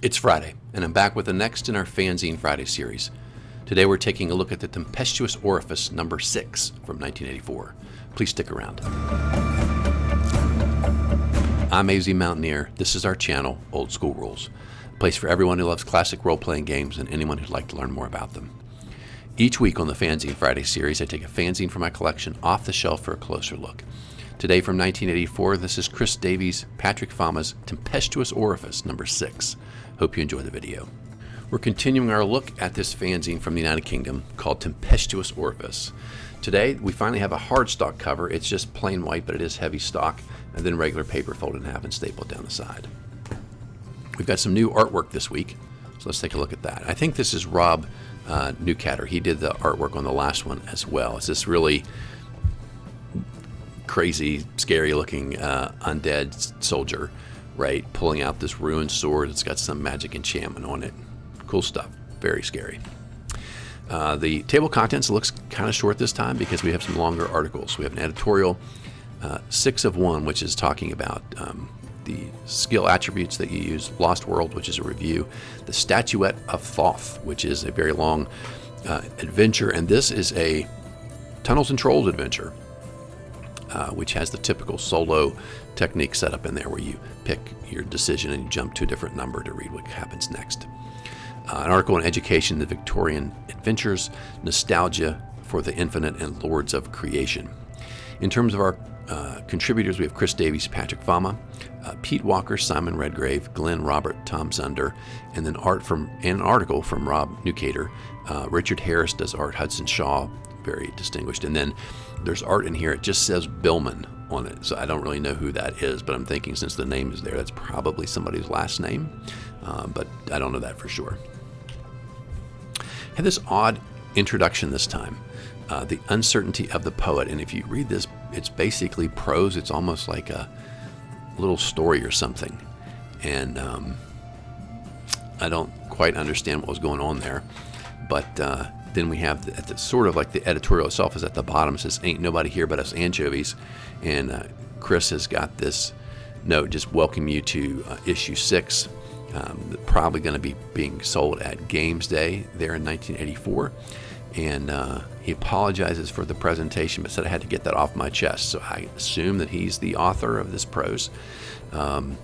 It's Friday, and I'm back with the next in our Fanzine Friday series. Today we're taking a look at the Tempestuous Orifice number 6 from 1984. Please stick around. I'm AZ Mountaineer. This is our channel, Old School Rules, a place for everyone who loves classic role-playing games and anyone who'd like to learn more about them. Each week on the Fanzine Friday series, I take a fanzine from my collection off the shelf for a closer look. Today from 1984, this is Chris Davies, Patrick Fama's Tempestuous Orifice number 6. Hope you enjoy the video. We're continuing our look at this fanzine from the United Kingdom called Tempestuous Orifice. Today, we finally have a hardstock cover. It's just plain white, but it is heavy stock, and then regular paper folded in half and stapled down the side. We've got some new artwork this week, so let's take a look at that. I think this is Rob Newcatter. He did the artwork on the last one as well. It's this really crazy, scary-looking undead soldier, right, pulling out this ruined sword. It's got some magic enchantment on it. Cool stuff. Very scary. The table contents looks kind of short this time because we have some longer articles. We have an editorial, 6 of 1, which is talking about the skill attributes that you use, Lost World, which is a review, the Statuette of Thoth, which is a very long adventure, and this is a Tunnels and Trolls adventure, which has the typical solo technique set up in there where you pick your decision and you jump to a different number to read what happens next. An article on education, the Victorian Adventures, nostalgia for the infinite and lords of creation. In terms of our contributors, we have Chris Davies, Patrick Fama, Pete Walker, Simon Redgrave, Glyn Roberts, Tom Zunder, and then an article from Rob Newcatter. Richard Harris does art, Hudson Shaw, very distinguished. And then there's art in here. It just says Billman on it, so I don't really know who that is, but I'm thinking since the name is there, that's probably somebody's last name, but I don't know that for sure. Had this odd introduction this time, the uncertainty of the poet, and if you read this, it's basically prose. It's almost like a little story or something, and I don't quite understand what was going on there, but then we have the sort of like the editorial itself is at the bottom. It says, "Ain't nobody here but us anchovies," and Chris has got this note, just welcome you to issue 6. Probably going to be being sold at Games Day there in 1984, and he apologizes for the presentation, but said I had to get that off my chest. So I assume that he's the author of this prose, and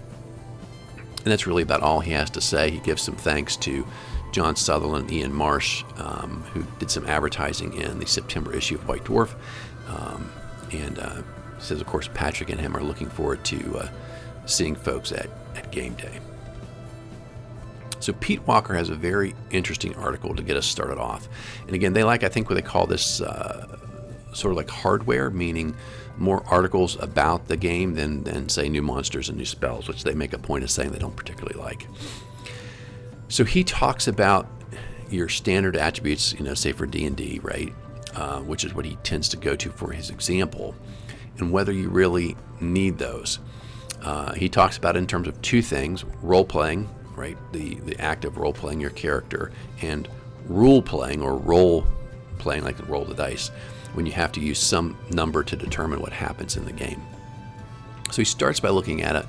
that's really about all he has to say. He gives some thanks to John Sutherland and Ian Marsh, who did some advertising in the September issue of White Dwarf, and says, of course, Patrick and him are looking forward to seeing folks at Game Day. So Pete Walker has a very interesting article to get us started off. And again, I think what they call this sort of like hardware, meaning more articles about the game than say new monsters and new spells, which they make a point of saying they don't particularly like. So he talks about your standard attributes, say for D&D, right, which is what he tends to go to for his example, and whether you really need those. He talks about it in terms of 2 things: role-playing, right, the act of role-playing your character, and rule-playing, or role-playing, like roll the dice, when you have to use some number to determine what happens in the game. So he starts by looking at it,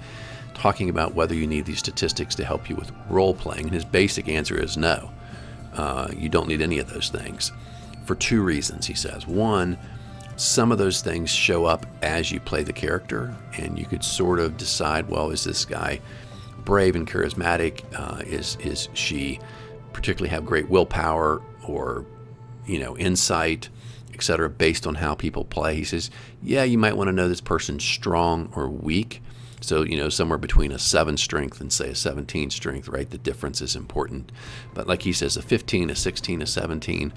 talking about whether you need these statistics to help you with role-playing, and his basic answer is no. You don't need any of those things for 2 reasons, he says. One, some of those things show up as you play the character, and you could sort of decide, well, is this guy brave and charismatic? Is she particularly have great willpower or insight, etc., based on how people play? He says, yeah, you might want to know this person's strong or weak. So, somewhere between a 7 strength and say a 17 strength, right? The difference is important. But like he says, a 15, a 16, a 17,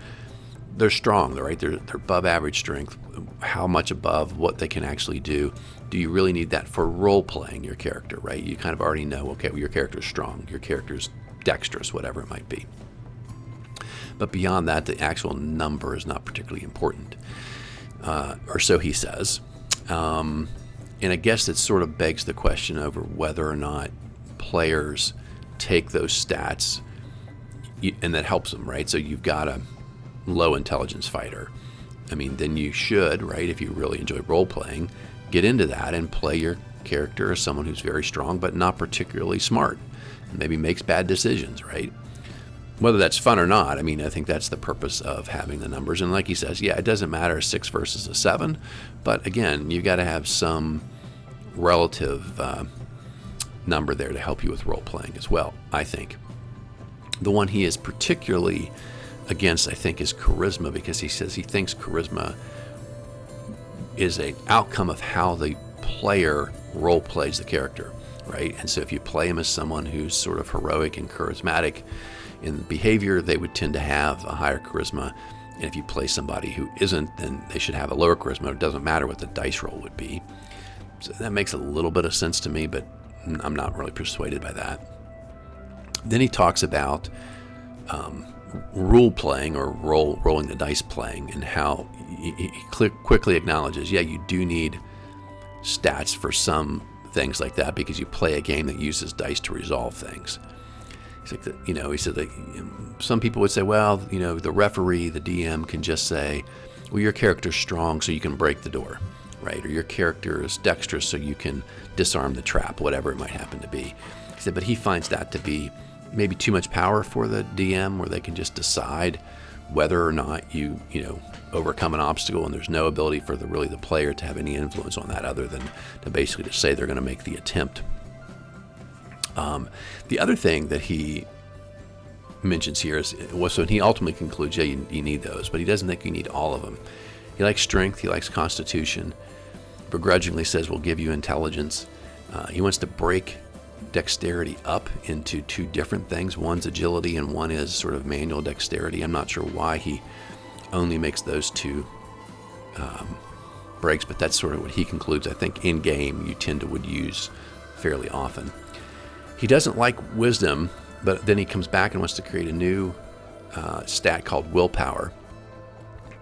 they're strong, right? They're above average strength. How much above what they can actually do? Do you really need that for role-playing your character, right? You kind of already know, okay, well, your character's strong, your character's dexterous, whatever it might be. But beyond that, the actual number is not particularly important, or so he says. And I guess it sort of begs the question over whether or not players take those stats, and that helps them, right? So you've got a low intelligence fighter. I mean, then you should, right, if you really enjoy role-playing, get into that and play your character as someone who's very strong but not particularly smart, and maybe makes bad decisions, right? Whether that's fun or not, I mean, I think that's the purpose of having the numbers. And like he says, yeah, it doesn't matter 6 versus a 7, but again, you got to have some relative number there to help you with role playing as well, I think. The one he is particularly against, I think, is charisma, because he says he thinks charisma is an outcome of how the player role plays the character, right? And so if you play him as someone who's sort of heroic and charismatic in behavior, they would tend to have a higher charisma. And if you play somebody who isn't, then they should have a lower charisma. It doesn't matter what the dice roll would be. So that makes a little bit of sense to me, but I'm not really persuaded by that. Then he talks about rule playing, or rolling the dice playing, and how he quickly acknowledges, yeah, you do need stats for some things like that, because you play a game that uses dice to resolve things. He's like, he said that some people would say, well, the referee, the DM can just say, well, your character's strong so you can break the door, right? Or your character is dexterous so you can disarm the trap, whatever it might happen to be. He said, but he finds that to be maybe too much power for the DM, where they can just decide whether or not you overcome an obstacle, and there's no ability for the player to have any influence on that, other than to basically just say they're going to make the attempt. The other thing that he mentions here is, so he ultimately concludes, yeah, you need those, but he doesn't think you need all of them. He likes strength, he likes constitution, begrudgingly says we'll give you intelligence. He wants to break dexterity up into 2 different things. One's agility and one is sort of manual dexterity. I'm not sure why he only makes those 2 breaks, but that's sort of what he concludes. I think in game you would use fairly often. He doesn't like wisdom, but then he comes back and wants to create a new stat called willpower.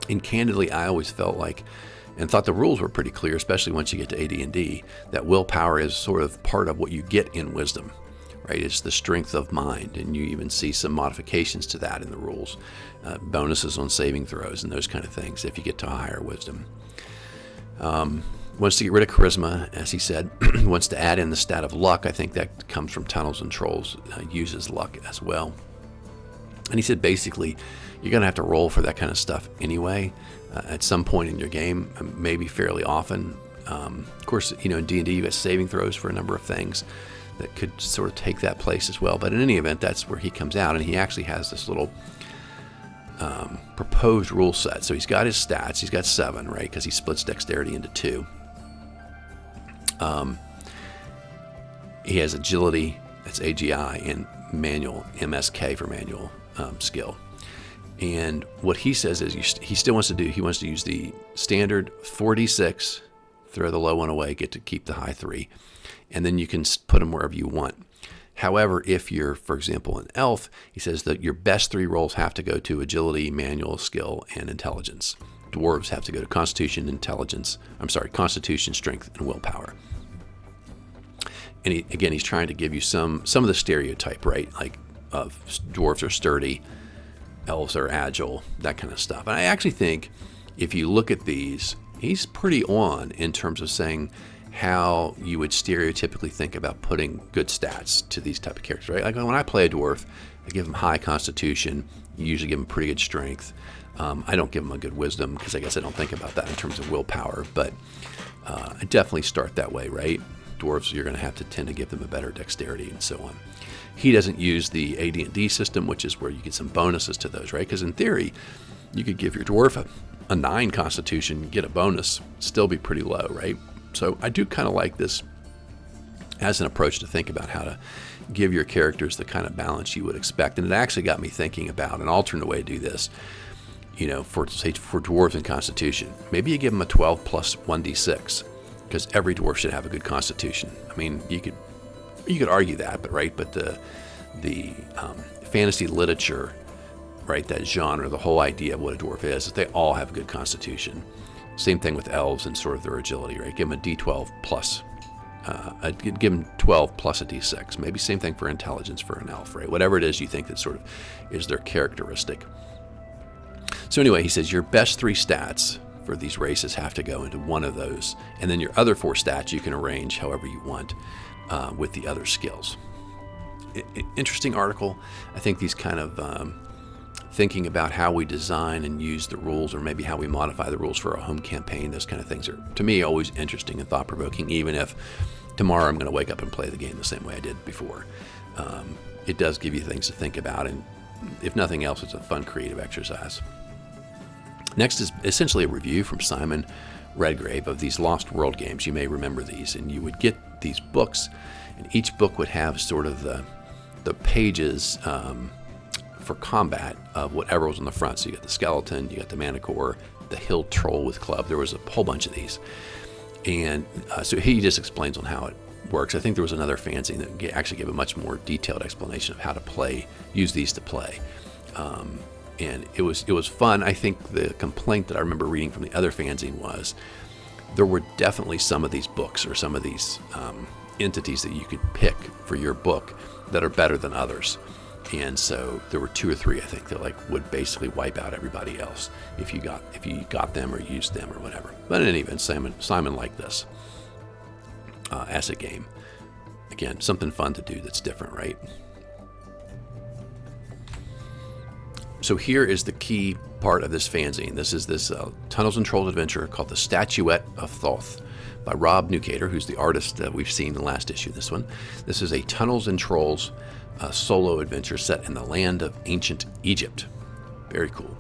And candidly, I always felt like, and thought the rules were pretty clear, especially once you get to AD&D, that willpower is sort of part of what you get in wisdom, right? It's the strength of mind, and you even see some modifications to that in the rules, bonuses on saving throws and those kind of things if you get to a higher wisdom. Wants to get rid of charisma, as he said. Wants to add in the stat of luck. I think that comes from Tunnels and Trolls, uses luck as well. And he said basically you're going to have to roll for that kind of stuff anyway at some point in your game, maybe fairly often. Of course, in D&D you got saving throws for a number of things that could sort of take that place as well. But in any event, that's where he comes out, and he actually has this little proposed rule set. So he's got his stats. He's got 7, right? Because he splits dexterity into 2. He has agility, that's AGI, and manual, MSK for manual skill. And what he says is he still wants to use the standard 4d6, throw the low one away, get to keep the high 3, and then you can put them wherever you want. However, if you're, for example, an elf, he says that your best 3 rolls have to go to agility, manual skill, and intelligence. Dwarves have to go to constitution, constitution, strength, and willpower. And he's trying to give you some of the stereotype, right? Like dwarves are sturdy, elves are agile, that kind of stuff. And I actually think if you look at these, he's pretty on in terms of saying how you would stereotypically think about putting good stats to these type of characters, right? Like when I play a dwarf, I give them high constitution, usually give them pretty good strength. I don't give them a good wisdom, because I guess I don't think about that in terms of willpower, but I definitely start that way, right? Dwarves, you're going to have to tend to give them a better dexterity and so on. He doesn't use the AD&D system, which is where you get some bonuses to those, right? Because in theory, you could give your dwarf a 9 constitution, get a bonus, still be pretty low, right? So I do kind of like this as an approach to think about how to give your characters the kind of balance you would expect. And it actually got me thinking about an alternate way to do this, for dwarves and constitution. Maybe you give them a 12 plus 1d6, because every dwarf should have a good constitution. I mean, you could argue that, but the fantasy literature, right, that genre, the whole idea of what a dwarf is they all have a good constitution. Same thing with elves and sort of their agility, right? Give them a d12 plus, give them 12 plus a d6. Maybe same thing for intelligence for an elf, right? Whatever it is you think that sort of is their characteristic. So anyway, he says your best 3 stats for these races have to go into one of those. And then your other 4 stats you can arrange however you want with the other skills. Interesting article. I think these kind of thinking about how we design and use the rules, or maybe how we modify the rules for a home campaign, those kind of things are, to me, always interesting and thought-provoking, even if tomorrow I'm going to wake up and play the game the same way I did before. It does give you things to think about, and if nothing else, it's a fun creative exercise. Next is essentially a review from Simon Redgrave of these Lost World games. You may remember these, and you would get these books, and each book would have sort of the pages for combat of whatever was on the front. So you got the skeleton, you got the manticore, the hill troll with club. There was a whole bunch of these. And so he just explains on how it works. I think there was another fanzine that actually gave a much more detailed explanation of how to play, use these to play. And it was fun. I think the complaint that I remember reading from the other fanzine was there were definitely some of these books or some of these entities that you could pick for your book that are better than others. And so there were 2 or 3, I think, that would basically wipe out everybody else if you got them or used them or whatever. But in any event, Simon liked this as a game. Again, something fun to do that's different, right? So here is the key part of this fanzine. This is this Tunnels and Trolls adventure called the Statuette of Thoth by Rob Newcater, who's the artist that we've seen in the last issue, this one. This is a Tunnels and Trolls solo adventure set in the land of ancient Egypt. Very cool.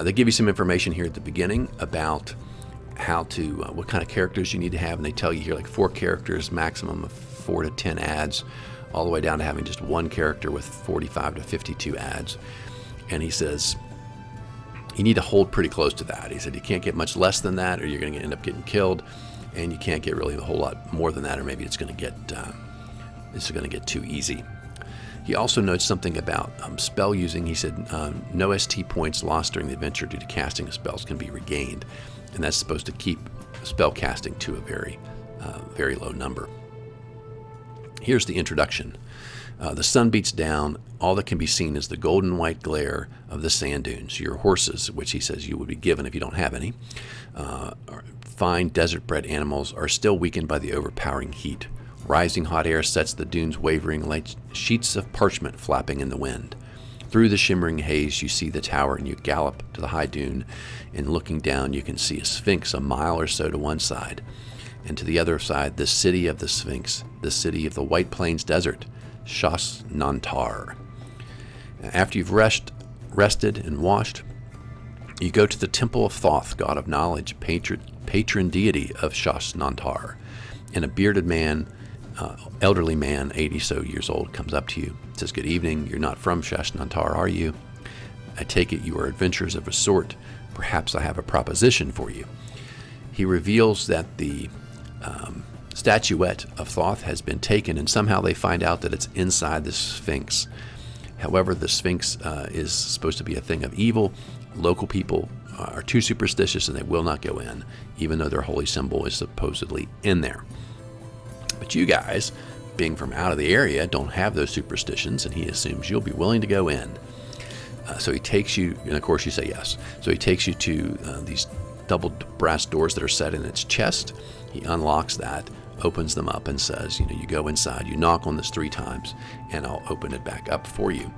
They give you some information here at the beginning about how to, what kind of characters you need to have, and they tell you here 4 characters, maximum of 4 to 10 ads, all the way down to having just 1 character with 45 to 52 ads. And he says you need to hold pretty close to that. He said you can't get much less than that, or you're going to end up getting killed, and you can't get really a whole lot more than that, or maybe it's going to get too easy. He also notes something about spell using. He said no ST points lost during the adventure due to casting of spells can be regained, and that's supposed to keep spell casting to a very low number. Here's the introduction. The sun beats down. All that can be seen is the golden white glare of the sand dunes. Your horses, which he says you would be given if you don't have any, fine desert-bred animals, are still weakened by the overpowering heat. Rising hot air sets the dunes wavering like sheets of parchment flapping in the wind. Through the shimmering haze, you see the tower, and you gallop to the high dune, and looking down, you can see a sphinx a mile or so to one side, and to the other side, the city of the Sphinx, the city of the White Plains Desert, Shas Nantar. After you've rested and washed, you go to the Temple of Thoth, god of knowledge, patron deity of Shas Nantar, and a bearded man, elderly man, 80 so years old, comes up to you, says, "Good evening. You're not from Shas Nantar, are you? I take it you are adventurers of a sort. Perhaps I have a proposition for you." He reveals that the Statuette of Thoth has been taken, and somehow they find out that it's inside the Sphinx. However, the Sphinx is supposed to be a thing of evil. Local people are too superstitious, and they will not go in, even though their holy symbol is supposedly in there. But you guys, being from out of the area, don't have those superstitions, and he assumes you'll be willing to go in. So he takes you, and of course you say yes. So he takes you to these double brass doors that are set in its chest. He unlocks that, opens them up, and says, you go inside, you knock on this 3 times, and I'll open it back up for you.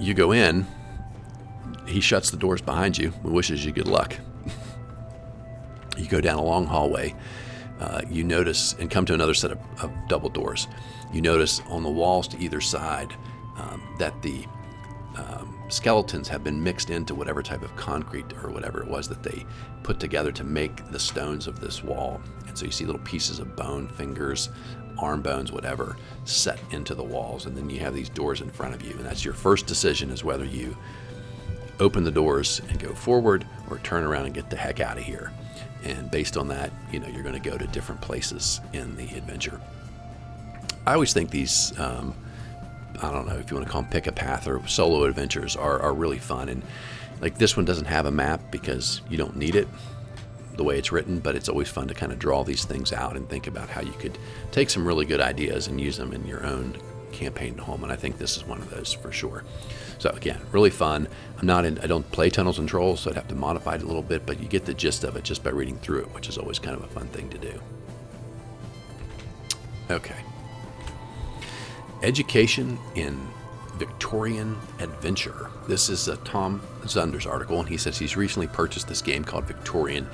You go in, he shuts the doors behind you and wishes you good luck. You go down a long hallway. You notice, and come to another set of double doors. You notice on the walls to either side that the skeletons have been mixed into whatever type of concrete or whatever it was that they put together to make the stones of this wall. And so you see little pieces of bone, fingers, arm bones, whatever, set into the walls. And then you have these doors in front of you. And that's your first decision, is whether you open the doors and go forward or turn around and get the heck out of here. And based on that, you're going to go to different places in the adventure. I always think these, I don't know if you want to call them pick a path or solo adventures, are really fun. And like this one doesn't have a map because you don't need it the way it's written, but it's always fun to kind of draw these things out and think about how you could take some really good ideas and use them in your own campaign at home, and I think this is one of those for sure. So again, really fun. I don't play Tunnels and Trolls, so I'd have to modify it a little bit, but you get the gist of it just by reading through it, which is always kind of a fun thing to do. Okay. Education in Victorian Adventure. This is Tom Zunder's article, and he says he's recently purchased this game called Victorian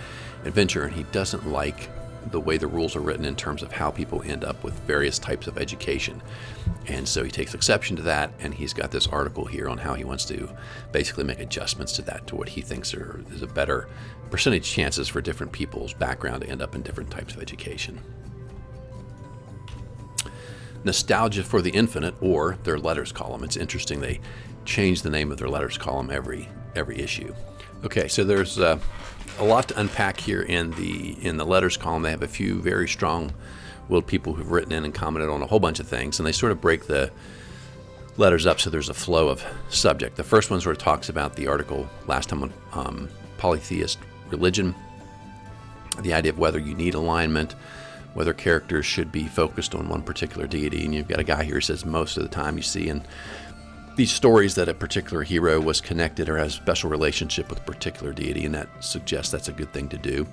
Adventure, and he doesn't like the way the rules are written in terms of how people end up with various types of education. And so he takes exception to that, and he's got this article here on how he wants to basically make adjustments to that, to what he thinks is a better percentage chances for different people's background to end up in different types of education. Nostalgia for the Infinite, or their letters column. It's interesting, they change the name of their letters column every issue. Okay, so there's a lot to unpack here in the letters column. They have a few very strong-willed people who've written in and commented on a whole bunch of things, and they sort of break the letters up so there's a flow of subject. The first one sort of talks about the article last time on polytheist religion, the idea of whether you need alignment, whether characters should be focused on one particular deity. And you've got a guy here who says most of the time you see in these stories that a particular hero was connected or has a special relationship with a particular deity, and that suggests that's a good thing to do.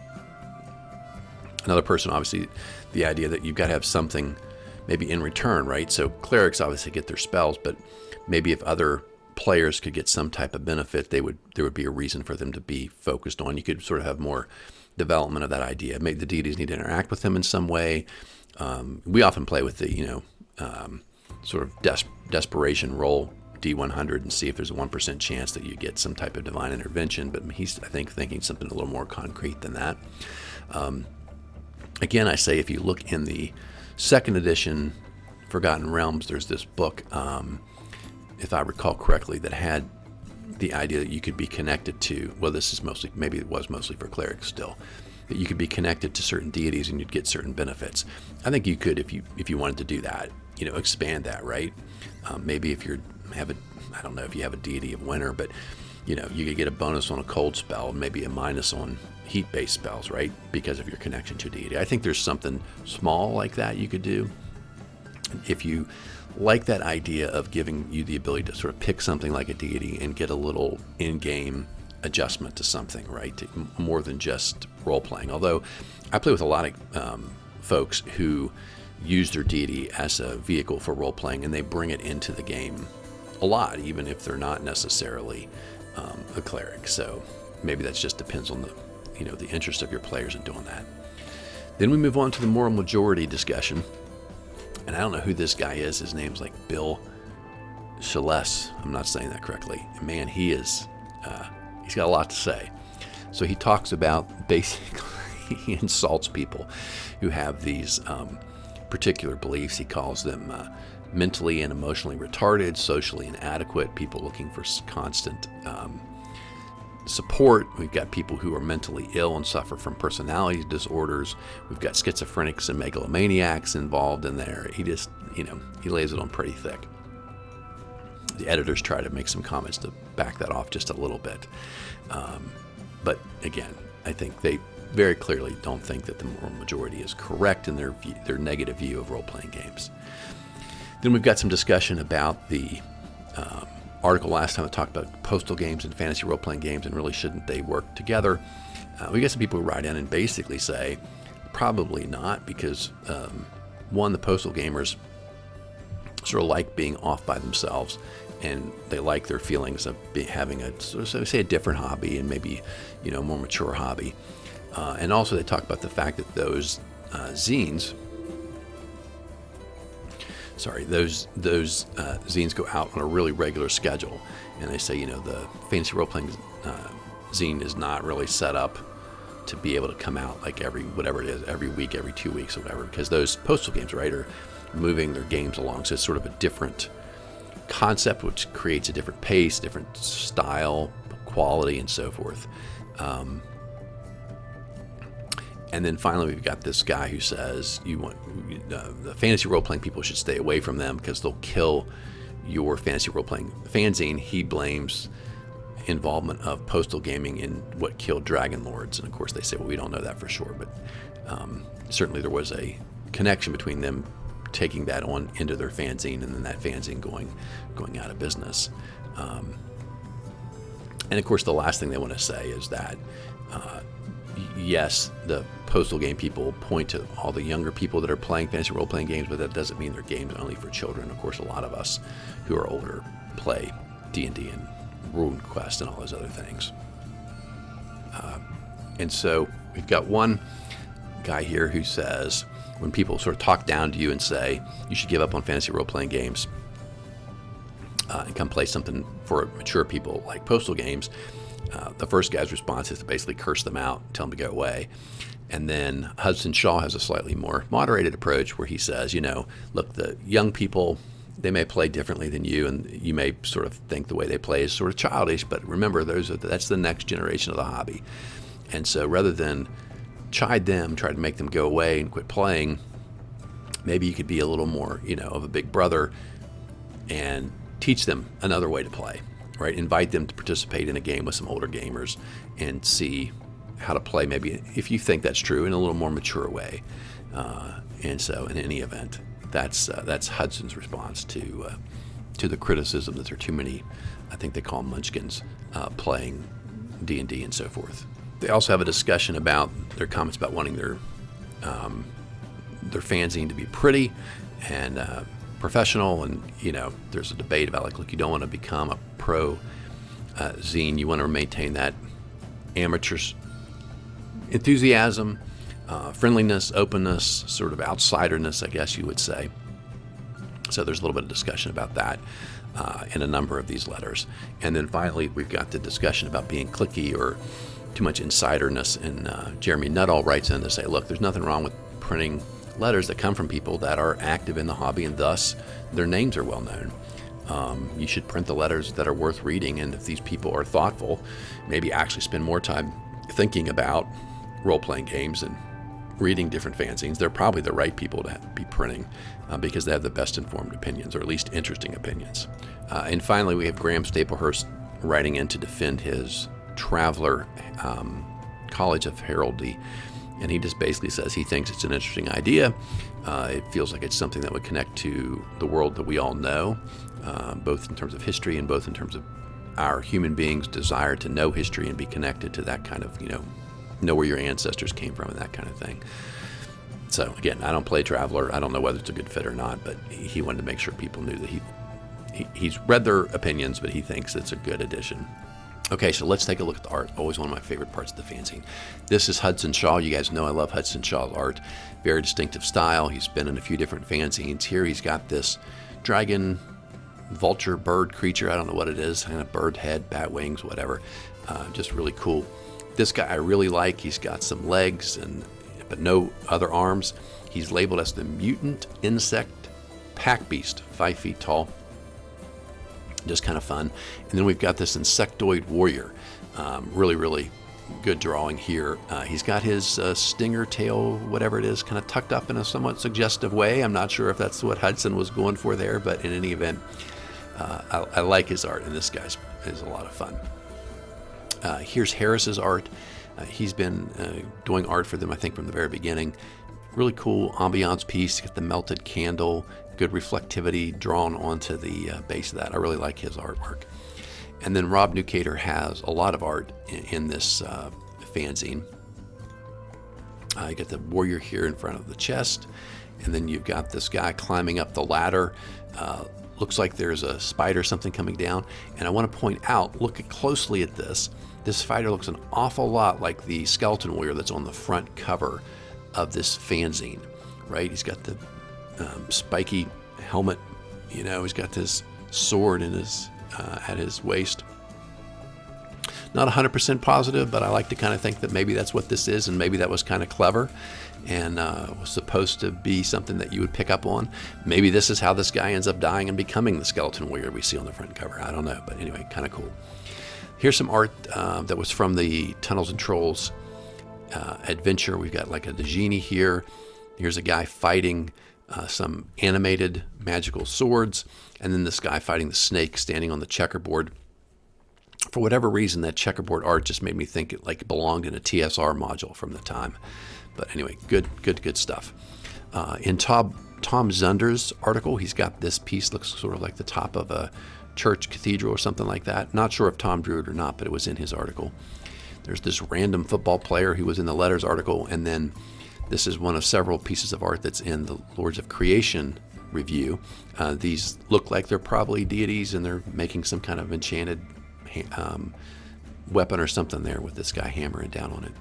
Another person, obviously, the idea that you've got to have something maybe in return, right? So clerics obviously get their spells, but maybe if other players could get some type of benefit, there would be a reason for them to be focused on. You could sort of have more development of that idea. Maybe the deities need to interact with them in some way. We often play with the, sort of desperation roll D100 and see if there's a 1% chance that you get some type of divine intervention, but he's, I think, thinking something a little more concrete than that. Again, I say if you look in the second edition Forgotten Realms, there's this book, if I recall correctly, that had the idea that you could be connected to, well, this is mostly, maybe it was mostly for clerics still, that you could be connected to certain deities and you'd get certain benefits. I think you could, if you wanted to do that, expand that, right? Maybe if I don't know if you have a deity of winter, but you could get a bonus on a cold spell, maybe a minus on heat-based spells, right? Because of your connection to a deity. I think there's something small like that you could do. If you like that idea of giving you the ability to sort of pick something like a deity and get a little in-game adjustment to something, right? More than just role-playing. Although I play with a lot of folks who use their deity as a vehicle for role-playing, and they bring it into the game a lot, even if they're not necessarily a cleric. So maybe that just depends on the interest of your players in doing that. Then we move on to the moral majority discussion. And I don't know who this guy is. His name's like Bill Chalesse. I'm not saying that correctly. Man, he's got a lot to say. So he talks about, basically, he insults people who have these particular beliefs. He calls them mentally and emotionally retarded, socially inadequate, people looking for constant support. We've got people who are mentally ill and suffer from personality disorders. We've got schizophrenics and megalomaniacs involved in there. He just, he lays it on pretty thick. The editors try to make some comments to back that off just a little bit. But again, I think they very clearly don't think that the moral majority is correct in their negative view of role-playing games. Then we've got some discussion about the article last time that talked about postal games and fantasy role-playing games, and really shouldn't they work together. We get some people who write in and basically say probably not, because one, the postal gamers sort of like being off by themselves, and they like their feelings of having a different hobby, and maybe more mature hobby. And also they talk about the fact that those zines go out on a really regular schedule, and they say the fantasy role-playing zine is not really set up to be able to come out like every week, every 2 weeks or whatever, because those postal games, right, are moving their games along. So it's sort of a different concept, which creates a different pace, different style, quality, and so forth. And then finally, we've got this guy who says the fantasy role-playing people should stay away from them because they'll kill your fantasy role-playing fanzine. He blames involvement of postal gaming in what killed Dragonlords. And of course, they say, well, we don't know that for sure, but certainly there was a connection between them taking that on into their fanzine, and then that fanzine going out of business. And of course, the last thing they want to say is that, yes, the postal game people point to all the younger people that are playing fantasy role-playing games, but that doesn't mean they're games only for children. Of course, a lot of us who are older play D&D and RuneQuest and all those other things. And so we've got one guy here who says, when people sort of talk down to you and say, you should give up on fantasy role-playing games and come play something for mature people like postal games, the first guy's response is to basically curse them out, tell them to go away. And then Hudson Shaw has a slightly more moderated approach where he says, look, the young people, they may play differently than you, and you may sort of think the way they play is sort of childish, but remember, that's the next generation of the hobby. And so rather than chide them, try to make them go away and quit playing, maybe you could be a little more, of a big brother and teach them another way to play, right? Invite them to participate in a game with some older gamers and see how to play, maybe if you think that's true, in a little more mature way. And so in any event, that's Hudson's response to the criticism that there are too many, I think they call them munchkins, playing D&D and so forth. They also have a discussion about their comments about wanting their fanzine to be pretty and professional, and there's a debate about like, look, you don't want to become a pro zine. You want to maintain that amateur enthusiasm, friendliness, openness, sort of outsiderness, I guess you would say. So there's a little bit of discussion about that in a number of these letters. And then finally, we've got the discussion about being cliquey or too much insiderness. And Jeremy Nuttall writes in to say, look, there's nothing wrong with printing letters that come from people that are active in the hobby, and thus their names are well known. You should print the letters that are worth reading, and if these people are thoughtful, maybe actually spend more time thinking about role-playing games and reading different fanzines. They're probably the right people to be printing because they have the best informed opinions, or at least interesting opinions. And finally, we have Graham Staplehurst writing in to defend his Traveler College of Heraldry. And he just basically says he thinks it's an interesting idea. It feels like it's something that would connect to the world that we all know, both in terms of history and both in terms of our human beings' desire to know history and be connected to that kind of, know where your ancestors came from and that kind of thing. So again, I don't play Traveler. I don't know whether it's a good fit or not, but he wanted to make sure people knew that he's read their opinions, but he thinks it's a good addition. Okay, so let's take a look at the art. Always one of my favorite parts of the fanzine. This is Hudson Shaw. You guys know I love Hudson Shaw's art. Very distinctive style. He's been in a few different fanzines. Here he's got this dragon, vulture, bird creature. I don't know what it is. Kind of bird head, bat wings, whatever. Just really cool. This guy I really like. He's got some legs but no other arms. He's labeled as the mutant insect pack beast, 5 feet tall. Just kind of fun. And then we've got this insectoid warrior. Really, really good drawing here. He's got his stinger tail, whatever it is, kind of tucked up in a somewhat suggestive way. I'm not sure if that's what Hudson was going for there, but in any event, I like his art, and this guy's is a lot of fun. Here's Harris's art. He's been doing art for them, I think, from the very beginning. Really cool ambiance piece. Got the melted candle, good reflectivity drawn onto the base of that. I really like his artwork. And then Rob Newcater has a lot of art in this fanzine. You got the warrior here in front of the chest, and then you've got this guy climbing up the ladder. Looks like there's a spider, something coming down. And I want to point out, look closely at this. This spider looks an awful lot like the skeleton warrior that's on the front cover of this fanzine, right? He's got the spiky helmet, he's got this sword in his at his waist. Not 100% positive, but I like to kind of think that maybe that's what this is, and maybe that was kind of clever and was supposed to be something that you would pick up on. Maybe this is how this guy ends up dying and becoming the skeleton warrior we see on the front cover. I don't know, but anyway, kind of cool. Here's some art that was from the Tunnels and Trolls adventure. We've got like a genie here. Here's a guy fighting some animated magical swords, and then this guy fighting the snake standing on the checkerboard. For whatever reason, that checkerboard art just made me think it belonged in a TSR module from the time. But anyway, good stuff. In Tom Zunder's article, he's got this piece, looks sort of like the top of a church cathedral or something like that. Not sure if Tom drew it or not, but it was in his article. There's this random football player who was in the Letters article, and then this is one of several pieces of art that's in the Lords of Creation review. These look like they're probably deities, and they're making some kind of enchanted weapon or something there with this guy hammering down on it.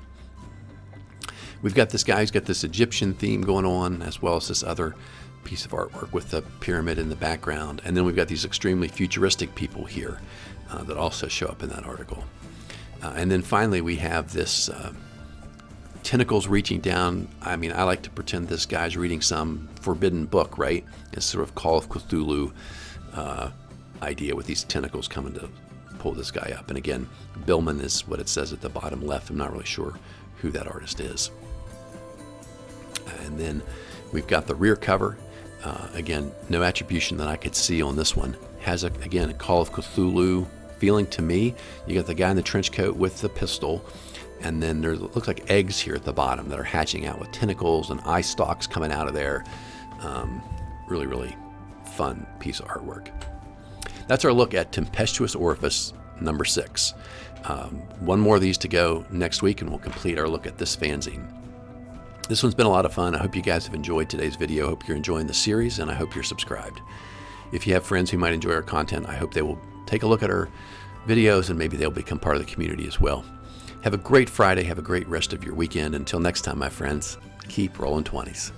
We've got this guy who's got this Egyptian theme going on, as well as this other piece of artwork with the pyramid in the background. And then we've got these extremely futuristic people here that also show up in that article. And then finally we have this tentacles reaching down. I mean, I like to pretend this guy's reading some forbidden book, right? It's sort of Call of Cthulhu idea with these tentacles coming to pull this guy up. And again, Billman is what it says at the bottom left. I'm not really sure who that artist is. And then we've got the rear cover. Again, no attribution that I could see on this one. Has, again, a Call of Cthulhu feeling to me. You got the guy in the trench coat with the pistol, and then there looks like eggs here at the bottom that are hatching out with tentacles and eye stalks coming out of there. Really, really fun piece of artwork. That's our look at Tempestuous Orifice number 6. One more of these to go next week, and we'll complete our look at this fanzine. This one's been a lot of fun. I hope you guys have enjoyed today's video. I hope you're enjoying the series, and I hope you're subscribed. If you have friends who might enjoy our content, I hope they will take a look at our videos, and maybe they'll become part of the community as well. Have a great Friday. Have a great rest of your weekend. Until next time, my friends, keep rolling 20s.